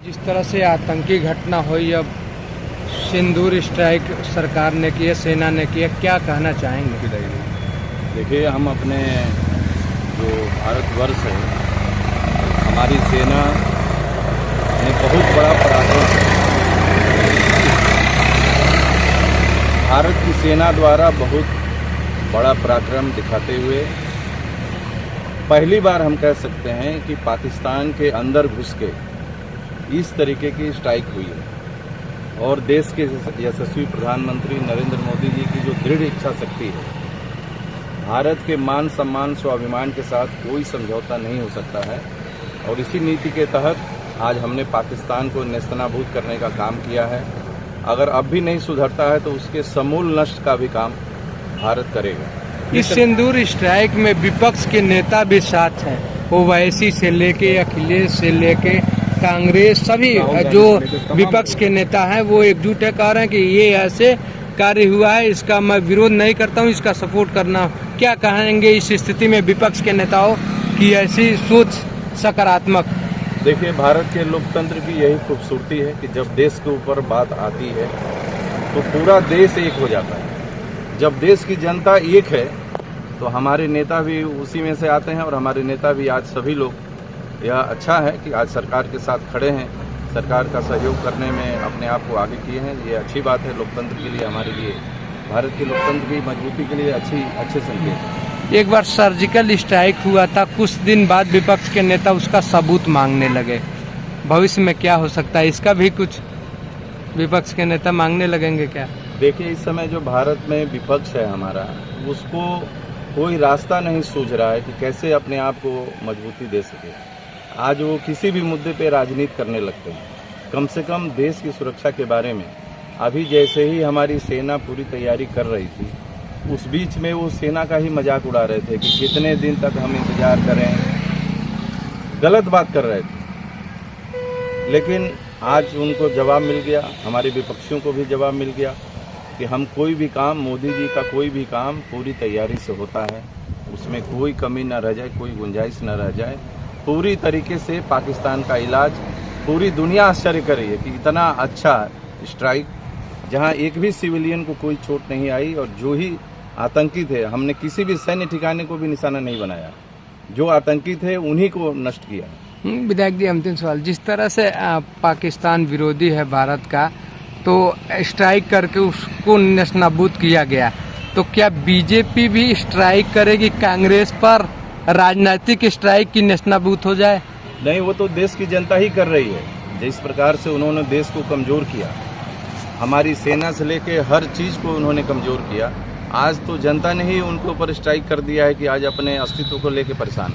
जिस तरह से आतंकी घटना हुई, अब सिंदूर स्ट्राइक सरकार ने की है, सेना ने की है, क्या कहना चाहेंगे? देखिए, हम अपने जो भारतवर्ष है, हमारी सेना ने बहुत बड़ा पराक्रम, भारत की सेना द्वारा बहुत बड़ा पराक्रम दिखाते हुए पहली बार हम कह सकते हैं कि पाकिस्तान के अंदर घुस के इस तरीके की स्ट्राइक हुई है। और देश के यशस्वी प्रधानमंत्री नरेंद्र मोदी जी की जो दृढ़ इच्छा शक्ति है, भारत के मान सम्मान स्वाभिमान के साथ कोई समझौता नहीं हो सकता है। और इसी नीति के तहत आज हमने पाकिस्तान को नेस्तनाबूद करने का काम किया है। अगर अब भी नहीं सुधरता है तो उसके समूल नष्ट का भी काम भारत करेगा। इस सिंदूर स्ट्राइक में विपक्ष के नेता भी साथ हैं, ओवैसी से लेके अखिलेश से लेके कांग्रेस, सभी जो विपक्ष के नेता हैं वो एकजुट है, कह रहे हैं कि ये ऐसे कार्य हुआ है, इसका मैं विरोध नहीं करता हूँ, इसका सपोर्ट करना। क्या कहेंगे इस स्थिति में विपक्ष के नेताओं की ऐसी सोच सकारात्मक? देखिए, भारत के लोकतंत्र की यही खूबसूरती है कि जब देश के ऊपर बात आती है तो पूरा देश एक हो जाता है। जब देश की जनता एक है तो हमारे नेता भी उसी में से आते हैं। और हमारे नेता भी आज सभी लोग, यह अच्छा है कि आज सरकार के साथ खड़े हैं, सरकार का सहयोग करने में अपने आप को आगे किए हैं। ये अच्छी बात है लोकतंत्र के लिए, हमारे लिए, भारत के लोकतंत्र की मजबूती के लिए अच्छे संकेत है। एक बार सर्जिकल स्ट्राइक हुआ था, कुछ दिन बाद विपक्ष के नेता उसका सबूत मांगने लगे। भविष्य में क्या हो सकता है, इसका भी कुछ विपक्ष के नेता मांगने लगेंगे क्या? देखिए, इस समय जो भारत में विपक्ष है हमारा, उसको कोई रास्ता नहीं सूझ रहा है कि कैसे अपने आप को मजबूती दे सके। आज वो किसी भी मुद्दे पे राजनीति करने लगते हैं। कम से कम देश की सुरक्षा के बारे में अभी जैसे ही हमारी सेना पूरी तैयारी कर रही थी, उस बीच में वो सेना का ही मजाक उड़ा रहे थे कि कितने दिन तक हम इंतजार करें, गलत बात कर रहे थे। लेकिन आज उनको जवाब मिल गया, हमारे विपक्षियों को भी जवाब मिल गया कि हम कोई भी काम, मोदी जी का कोई भी काम पूरी तैयारी से होता है, उसमें कोई कमी न रह जाए, कोई गुंजाइश न रह जाए। पूरी तरीके से पाकिस्तान का इलाज, पूरी दुनिया आश्चर्य कर रही है कि इतना अच्छा स्ट्राइक, जहां एक भी सिविलियन को कोई चोट नहीं आई। और जो ही आतंकी थे, हमने किसी भी सैन्य ठिकाने को भी निशाना नहीं बनाया, जो आतंकी थे उन्हीं को नष्ट किया। विधायक जी, अंतिम सवाल, जिस तरह से पाकिस्तान विरोधी है भारत का, तो स्ट्राइक करके उसको नेस्तनाबूद किया गया, तो क्या बीजेपी भी स्ट्राइक करेगी कांग्रेस पर, राजनीतिक स्ट्राइक की नेस्तनाबूद हो जाए? नहीं, वो तो देश की जनता ही कर रही है। जिस प्रकार से उन्होंने देश को कमजोर किया, हमारी सेना से लेके हर चीज को उन्होंने कमजोर किया, आज तो जनता ने ही उनके ऊपर स्ट्राइक कर दिया है कि आज अपने अस्तित्व को लेके परेशान है।